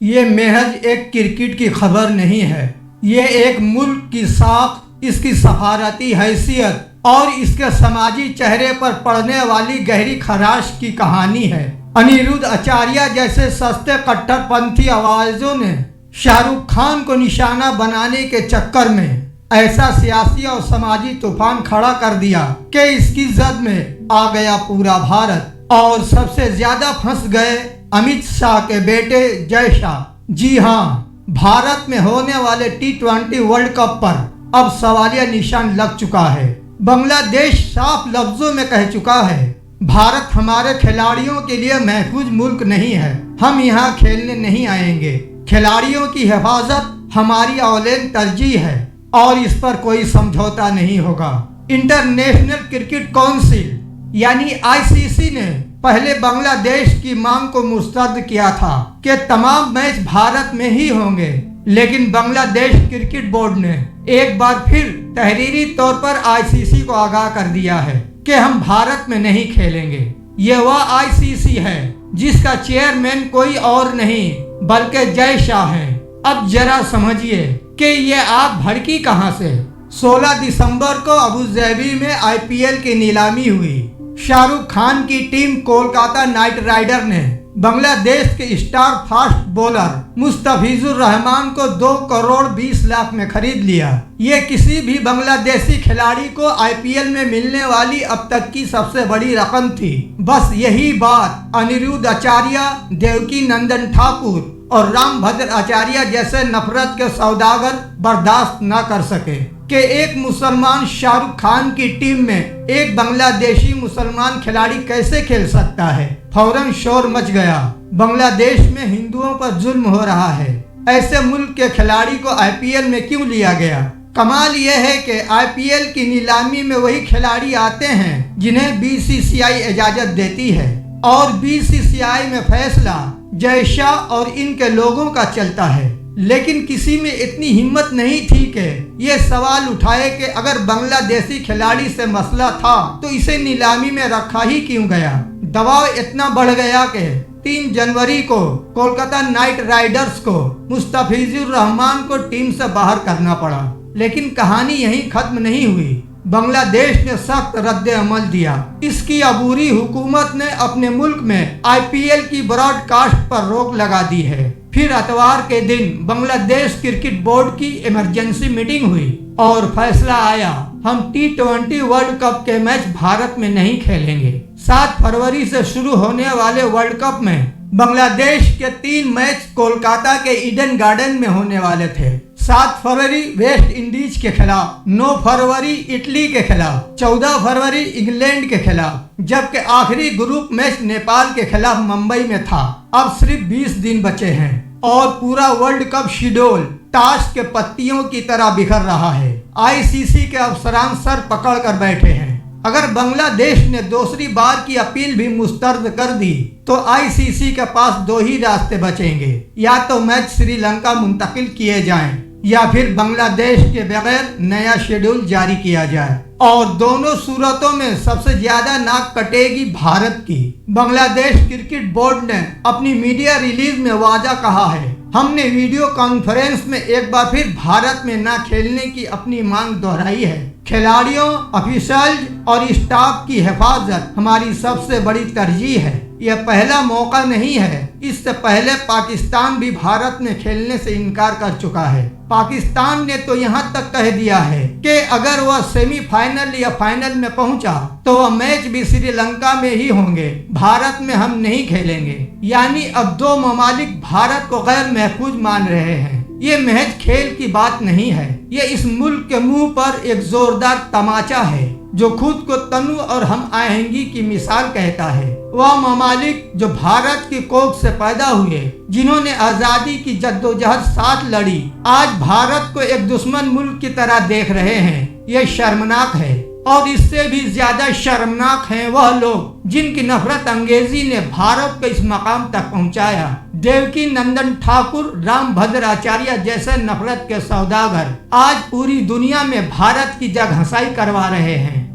یہ محض ایک کرکٹ کی خبر نہیں ہے، یہ ایک ملک کی ساکھ، اس کی سفارتی حیثیت اور اس کے سماجی چہرے پر پڑنے والی گہری خراش کی کہانی ہے۔ انیرودھ آچاریہ جیسے سستے کٹر پنتھی آوازوں نے شاہ رخ خان کو نشانہ بنانے کے چکر میں ایسا سیاسی اور سماجی طوفان کھڑا کر دیا کہ اس کی زد میں آ گیا پورا بھارت، اور سب سے زیادہ پھنس گئے امت شاہ کے بیٹے جے شاہ۔ جی ہاں، بھارت میں ہونے والے T20 ورلڈ کپ پر اب سوالیہ نشان لگ چکا ہے۔ بنگلہ دیش صاف لفظوں میں کہہ چکا ہے، بھارت ہمارے کھلاڑیوں کے لیے محفوظ ملک نہیں ہے، ہم یہاں کھیلنے نہیں آئیں گے۔ کھلاڑیوں کی حفاظت ہماری اولین ترجیح ہے اور اس پر کوئی سمجھوتا نہیں ہوگا۔ انٹرنیشنل کرکٹ کونسل یعنی ICC نے پہلے بنگلہ دیش کی مانگ کو مسترد کیا تھا کہ تمام میچ بھارت میں ہی ہوں گے، لیکن بنگلہ دیش کرکٹ بورڈ نے ایک بار پھر تحریری طور پر ICC کو آگاہ کر دیا ہے کہ ہم بھارت میں نہیں کھیلیں گے۔ یہ وہ ICC ہے جس کا چیئرمین کوئی اور نہیں بلکہ جے شاہ ہے۔ اب ذرا سمجھیے کہ یہ آگ بھڑکی کہاں سے۔ 16 دسمبر کو ابوظہبی میں IPL کی نیلامی ہوئی۔ شاہ رخ خان کی ٹیم کولکاتہ نائٹ رائڈر نے بنگلہ دیش کے star fast bowler Mustafizur Rahman کو 2,20,00,000 میں خرید لیا۔ یہ کسی بھی بنگلہ دیشی کھلاڑی کو IPL میں ملنے والی اب تک کی سب سے بڑی رقم تھی۔ بس یہی بات انیرودھ آچاریہ، دیوکی نندن ٹھاکر اور رام بھدر آچاریہ جیسے نفرت کے سوداگر برداشت نہ کر سکے کہ ایک مسلمان شاہ رخ خان کی ٹیم میں ایک بنگلہ دیشی مسلمان کھلاڑی کیسے کھیل سکتا ہے۔ فوراً شور مچ گیا، بنگلہ دیش میں ہندوؤں پر ظلم ہو رہا ہے، ایسے ملک کے کھلاڑی کو IPL میں کیوں لیا گیا۔ کمال یہ ہے کہ IPL کی نیلامی میں وہی کھلاڑی آتے ہیں جنہیں BCCI اجازت دیتی ہے، اور BCCI میں فیصلہ جے شاہ اور ان کے لوگوں کا چلتا ہے۔ لیکن کسی میں اتنی ہمت نہیں تھی کہ یہ سوال اٹھائے کہ اگر بنگلہ دیشی کھلاڑی سے مسئلہ تھا تو اسے نیلامی میں رکھا ہی کیوں گیا۔ دباؤ اتنا بڑھ گیا کہ 3 جنوری کو کولکاتہ نائٹ رائڈرز کو مستفیض الرحمان کو ٹیم سے باہر کرنا پڑا۔ لیکن کہانی یہیں ختم نہیں ہوئی۔ بنگلہ دیش نے سخت رد عمل دیا۔ اس کی عبوری حکومت نے اپنے ملک میں IPL کی براڈ کاسٹ پر روک لگا دی ہے۔ پھر اتوار کے دن بنگلہ دیش کرکٹ بورڈ کی ایمرجنسی میٹنگ ہوئی اور فیصلہ آیا، ہم T20 ورلڈ کپ کے میچ بھارت میں نہیں کھیلیں گے۔ 7 فروری سے شروع ہونے والے ورلڈ کپ میں بنگلہ دیش کے 3 میچ کولکاتہ کے ایڈن گارڈن میں ہونے والے تھے۔ 7 فروری ویسٹ انڈیز کے خلاف، 9 فروری اٹلی کے خلاف، 14 فروری انگلینڈ کے خلاف، جبکہ آخری گروپ میچ نیپال کے خلاف ممبئی میں تھا۔ اب صرف 20 دن بچے ہیں اور پورا ورلڈ کپ شیڈول تاش کے پتیوں کی طرح بکھر رہا ہے۔ ICC کے افسران سر پکڑ کر بیٹھے ہیں۔ اگر بنگلہ دیش نے دوسری بار کی اپیل بھی مسترد کر دی تو ICC کے پاس 2 ہی راستے بچیں گے، یا تو میچ سری لنکا منتقل کیے جائیں یا پھر بنگلہ دیش کے بغیر نیا شیڈول جاری کیا جائے، اور دونوں صورتوں میں سب سے زیادہ ناک کٹے گی بھارت کی۔ بنگلہ دیش کرکٹ بورڈ نے اپنی میڈیا ریلیز میں واضح کہا ہے، ہم نے ویڈیو کانفرنس میں ایک بار پھر بھارت میں نہ کھیلنے کی اپنی مانگ دہرائی ہے۔ کھلاڑیوں، آفیشلز اور اسٹاف کی حفاظت ہماری سب سے بڑی ترجیح ہے۔ یہ پہلا موقع نہیں ہے، اس سے پہلے پاکستان بھی بھارت میں کھیلنے سے انکار کر چکا ہے۔ پاکستان نے تو یہاں تک کہہ دیا ہے کہ اگر وہ سیمی فائنل یا فائنل میں پہنچا تو وہ میچ بھی سری لنکا میں ہی ہوں گے، بھارت میں ہم نہیں کھیلیں گے۔ یعنی اب 2 ممالک بھارت کو غیر محفوظ مان رہے ہیں۔ یہ محض کھیل کی بات نہیں ہے، یہ اس ملک کے منہ پر ایک زوردار تماچا ہے جو خود کو تنوع اور ہم آہنگی کی مثال کہتا ہے۔ وہ ممالک جو بھارت کی کوکھ سے پیدا ہوئے، جنہوں نے آزادی کی جدوجہد ساتھ لڑی، آج بھارت کو ایک دشمن ملک کی طرح دیکھ رہے ہیں۔ یہ شرمناک ہے، اور اس سے بھی زیادہ شرمناک ہیں وہ لوگ جن کی نفرت انگیزی نے بھارت کو اس مقام تک پہنچایا۔ دیوکی نندن ٹھاکر، رام بھدر آچاریہ جیسے نفرت کے سوداگر آج پوری دنیا میں بھارت کی جگ ہنسائی کروا رہے ہیں۔